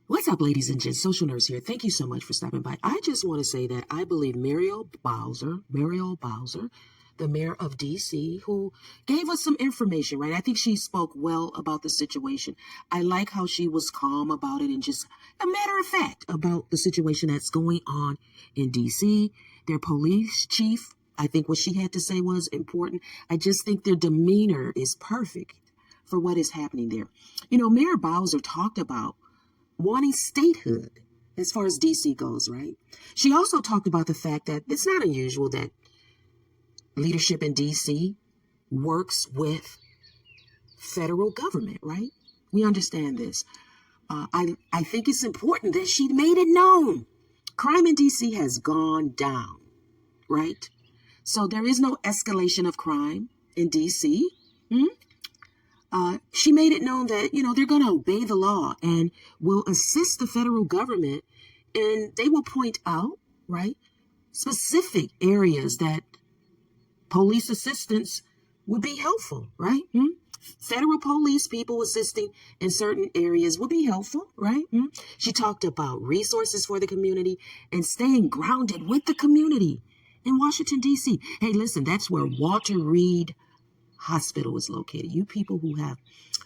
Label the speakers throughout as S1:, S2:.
S1: What's up, ladies and gents? Social Nurse here. Thank you so much for stopping by. I just want to say that I believe Muriel Bowser, the mayor of D.C., who gave us some information, right? I think she spoke well about the situation. I like how she was calm about it and just a matter of fact about the situation that's going on in D.C. Their police chief, I think what she had to say was important. I just think their demeanor is perfect for what is happening there. You know, Mayor Bowser talked about wanting statehood as far as DC goes, right? She also talked about the fact that it's not unusual that leadership in DC works with federal government, right? We understand this. I think it's important that she made it known. Crime in DC has gone down, right? So there is no escalation of crime in DC. She made it known that, they're going to obey the law and will assist the federal government, and they will point out, right, specific areas that police assistance would be helpful, right? Federal police people assisting in certain areas would be helpful, right? She talked about resources for the community and staying grounded with the community in Washington, D.C. Hey, listen, that's where Walter Reed Hospital is located. You people who have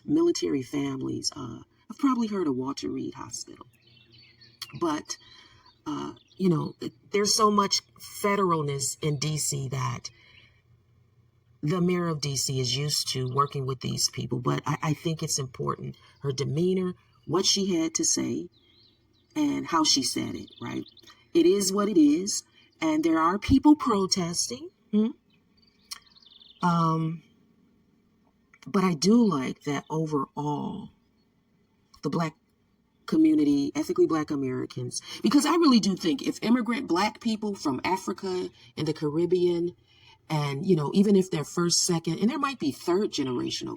S1: military families have probably heard of Walter Reed Hospital. But, there's so much federalness in D.C. that the mayor of D.C. is used to working with these people. But I think it's important, her demeanor, what she had to say, and how she said it, right? It is what it is. And there are people protesting. But I do like that overall, the Black community, ethnically Black Americans, because I really do think if immigrant Black people from Africa and the Caribbean, and, even if they're first, second, and there might be third generational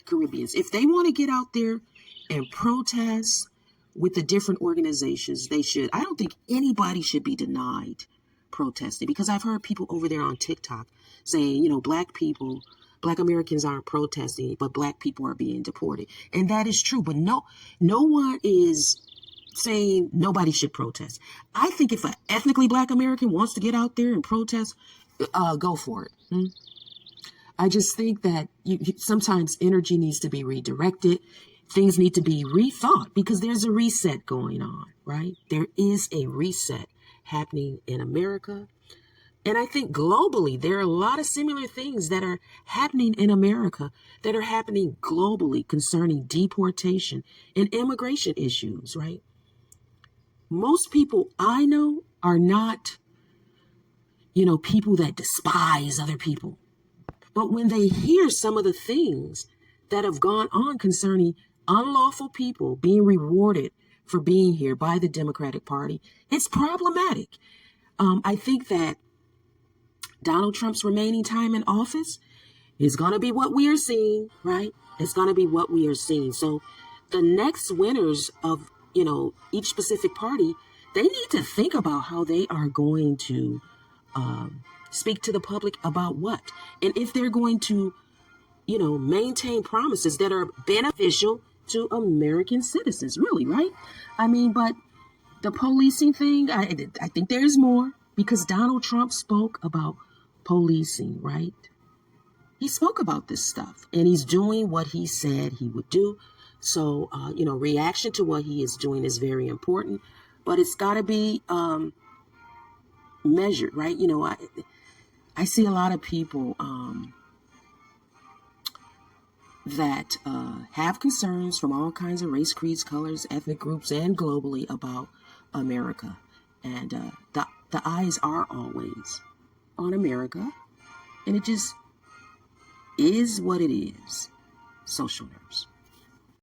S1: Caribbeans, if they want to get out there and protest with the different organizations, they should. I don't think anybody should be denied protesting, because I've heard people over there on TikTok saying, Black Americans aren't protesting, but Black people are being deported. And that is true. But no one is saying nobody should protest. I think if an ethnically Black American wants to get out there and protest, go for it. I just think that sometimes energy needs to be redirected. Things need to be rethought because there's a reset going on, right? There is a reset happening in America. And I think globally, there are a lot of similar things that are happening in America that are happening globally concerning deportation and immigration issues, right? Most people I know are not, people that despise other people. But when they hear some of the things that have gone on concerning unlawful people being rewarded for being here by the Democratic Party, it's problematic. I think that Donald Trump's remaining time in office is going to be what we are seeing, right? It's going to be what we are seeing. So the next winners of, each specific party, they need to think about how they are going to speak to the public about what. And if they're going to, maintain promises that are beneficial to American citizens, really, right? But the policing thing, I think there's more because Donald Trump spoke about policing, right? He spoke about this stuff and he's doing what he said he would do. So, reaction to what he is doing is very important, but it's got to be measured, right? I see a lot of people that have concerns from all kinds of race, creeds, colors, ethnic groups, and globally about America. And the eyes are always on America, and it just is what it is. Social Nurse.